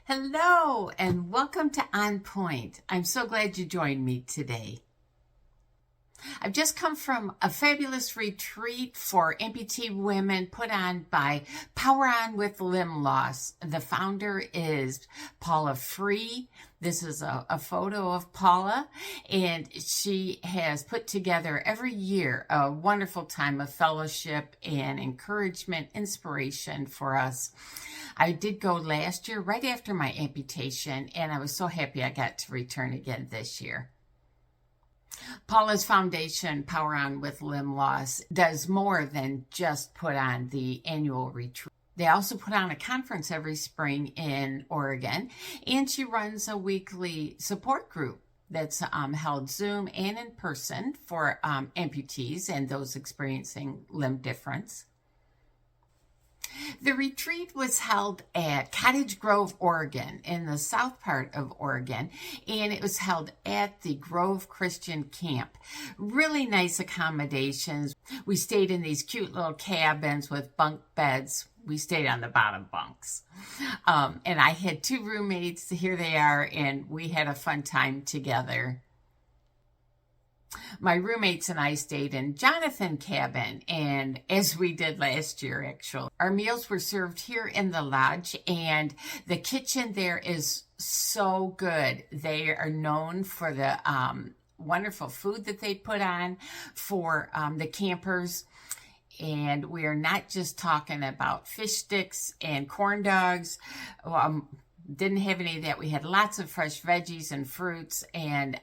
Hello and welcome to On Point. I'm so glad you joined me today. I've just come from a fabulous retreat for amputee women put on by Power On with Limb Loss. The founder is Paula Free. This is a photo of Paula, and she has put together every year a wonderful time of fellowship and encouragement, inspiration for us. I did go last year right after my amputation, and I was so happy I got to return again this year. Paula's foundation, Power On with Limb Loss, does more than just put on the annual retreat. They also put on a conference every spring in Oregon, and she runs a weekly support group that's held Zoom and in person for amputees and those experiencing limb difference. The retreat was held at Cottage Grove, Oregon, in the south part of Oregon, and it was held at the Grove Christian Camp. Really nice accommodations. We stayed in these cute little cabins with bunk beds. We stayed on the bottom bunks. And I had two roommates. Here they are, and we had a fun time together. My roommates and I stayed in Jonathan cabin, and as we did last year, actually. Our meals were served here in the lodge, and the kitchen there is so good. They are known for the wonderful food that they put on for the campers. And we are not just talking about fish sticks and corn dogs. Didn't have any of that. We had lots of fresh veggies and fruits and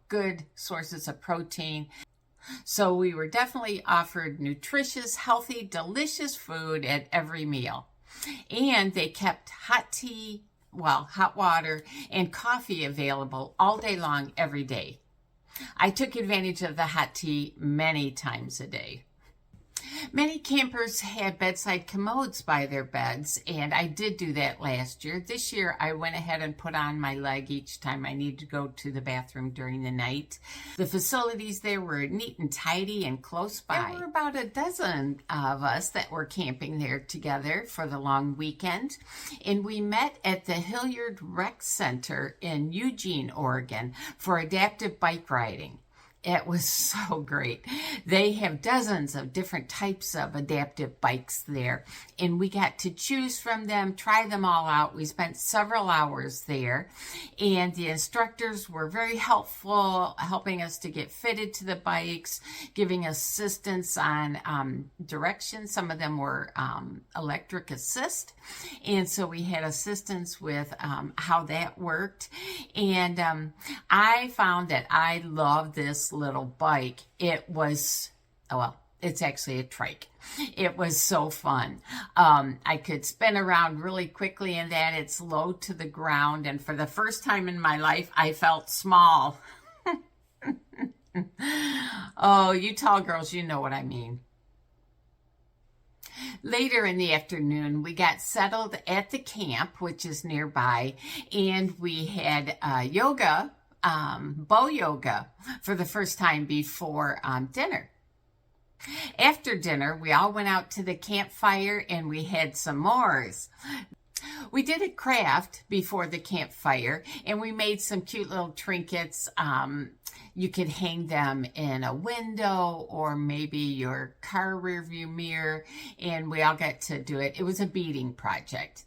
good sources of protein. So we were definitely offered nutritious, healthy, delicious food at every meal. And they kept hot water and coffee available all day long, every day. I took advantage of the hot tea many times a day. Many campers had bedside commodes by their beds, and I did do that last year. This year, I went ahead and put on my leg each time I needed to go to the bathroom during the night. The facilities there were neat and tidy and close by. There were about a dozen of us that were camping there together for the long weekend, and we met at the Hilliard Rec Center in Eugene, Oregon, for adaptive bike riding. It was so great. They have dozens of different types of adaptive bikes there, and we got to choose from them, try them all out. We spent several hours there, and the instructors were very helpful, helping us to get fitted to the bikes, giving assistance on directions. Some of them were electric assist, and so we had assistance with how that worked. And I found that I love this little bike. It was, it's actually a trike. It was so fun. I could spin around really quickly in that. It's low to the ground, and for the first time in my life, I felt small. Oh, you tall girls, you know what I mean. Later in the afternoon, we got settled at the camp, which is nearby, and we had yoga, bow yoga, for the first time before dinner. After dinner, we all went out to the campfire and we had s'mores. We did a craft before the campfire, and we made some cute little trinkets. You could hang them in a window or maybe your car rearview mirror, and we all got to do it. It was a beading project.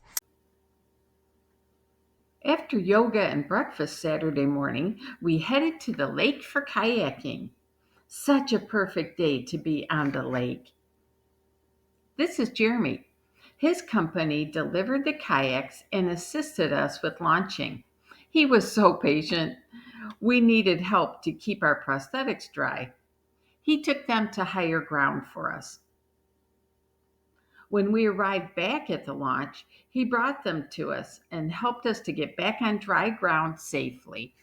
After yoga and breakfast Saturday morning, we headed to the lake for kayaking. Such a perfect day to be on the lake. This is Jeremy. His company delivered the kayaks and assisted us with launching. He was so patient. We needed help to keep our prosthetics dry. He took them to higher ground for us. When we arrived back at the launch, he brought them to us and helped us to get back on dry ground safely.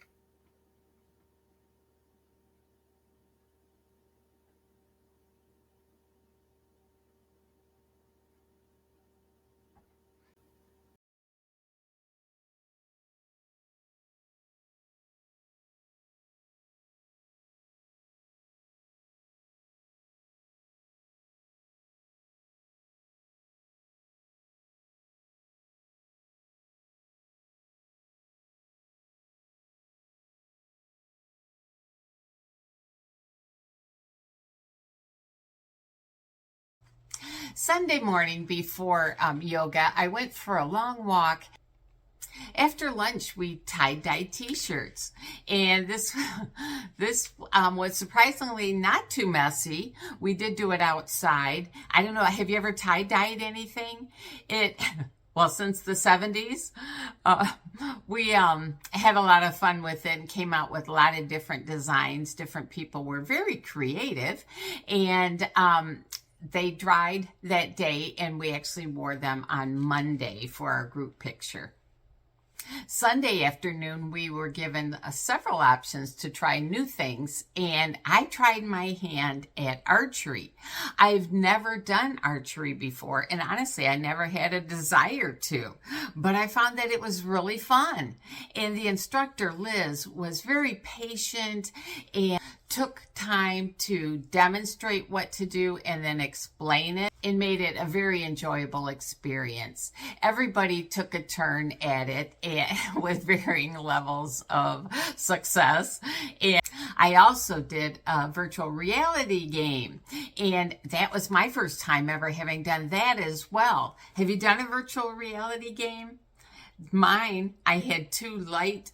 Sunday morning before yoga, I went for a long walk. After lunch, we tie-dye t-shirts, and this was surprisingly not too messy. We did do it outside. I don't know, have you ever tie-dyed anything? Well, since the 70s, we had a lot of fun with it and came out with a lot of different designs. Different people were very creative, and they dried that day, and we actually wore them on Monday for our group picture. Sunday afternoon, we were given several options to try new things, and I tried my hand at archery. I've never done archery before, and honestly, I never had a desire to, but I found that it was really fun. And the instructor, Liz, was very patient and took time to demonstrate what to do and then explain it, and made it a very enjoyable experience. Everybody took a turn at it with varying levels of success. And I also did a virtual reality game, and that was my first time ever having done that as well. Have you done a virtual reality game? Mine, I had two light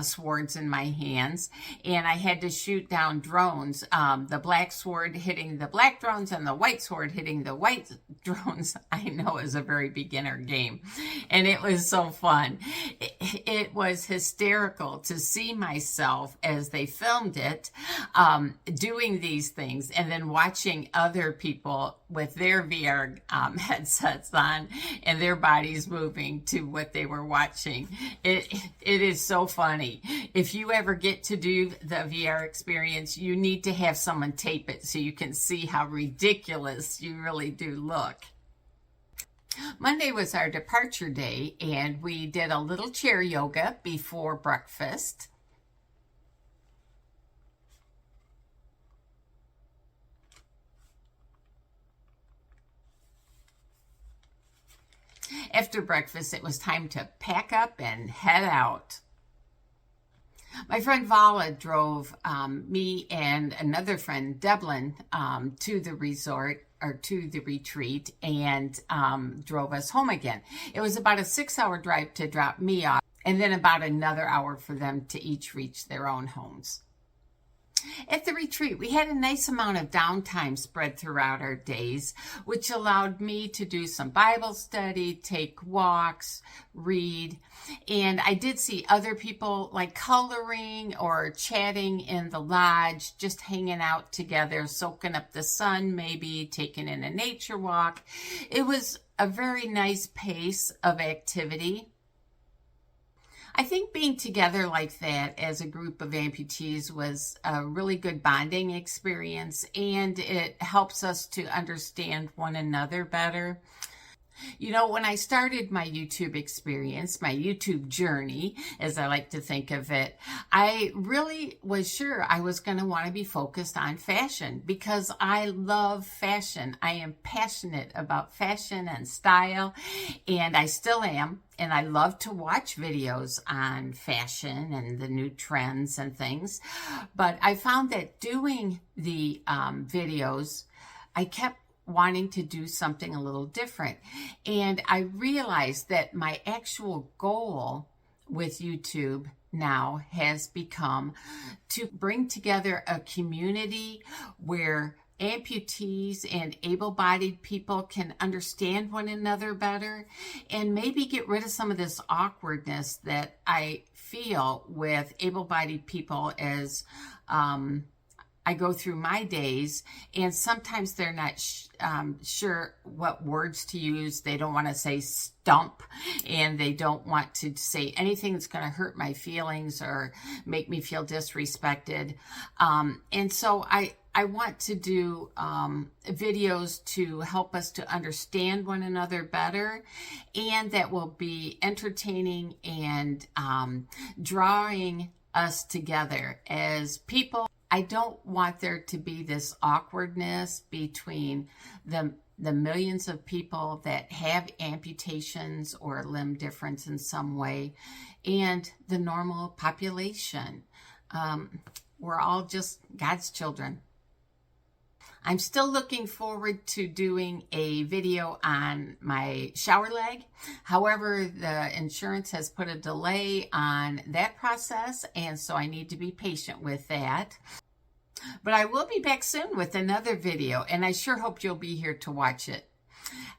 swords in my hands, and I had to shoot down drones. The black sword hitting the black drones and the white sword hitting the white drones. I know is a very beginner game, and it was so fun. It was hysterical to see myself as they filmed it, doing these things, and then watching other people with their VR headsets on and their bodies moving to what they were watching. It is so funny. If you ever get to do the VR experience, you need to have someone tape it so you can see how ridiculous you really do look. Monday was our departure day, and we did a little chair yoga before breakfast. After breakfast, it was time to pack up and head out. My friend Vala drove me and another friend, Devlin, to the resort or to the retreat, and drove us home again. It was about a 6-hour drive to drop me off, and then about another hour for them to each reach their own homes. At the retreat, we had a nice amount of downtime spread throughout our days, which allowed me to do some Bible study, take walks, read, and I did see other people like coloring or chatting in the lodge, just hanging out together, soaking up the sun, maybe taking in a nature walk. It was a very nice pace of activity. I think being together like that as a group of amputees was a really good bonding experience, and it helps us to understand one another better. You know, when I started my YouTube experience, my YouTube journey, as I like to think of it, I really was sure I was going to want to be focused on fashion because I love fashion. I am passionate about fashion and style, and I still am. And I love to watch videos on fashion and the new trends and things. But I found that doing the videos, I kept wanting to do something a little different. And I realized that my actual goal with YouTube now has become to bring together a community where amputees and able-bodied people can understand one another better, and maybe get rid of some of this awkwardness that I feel with able-bodied people as I go through my days, and sometimes they're not sure what words to use. They don't want to say stump, and they don't want to say anything that's going to hurt my feelings or make me feel disrespected. And so I want to do videos to help us to understand one another better, and that will be entertaining and drawing us together as people. I don't want there to be this awkwardness between the millions of people that have amputations or limb difference in some way and the normal population. We're all just God's children. I'm still looking forward to doing a video on my shower leg. However, the insurance has put a delay on that process, and so I need to be patient with that. But I will be back soon with another video, and I sure hope you'll be here to watch it.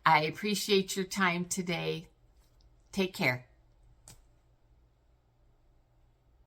I appreciate your time today. Take care.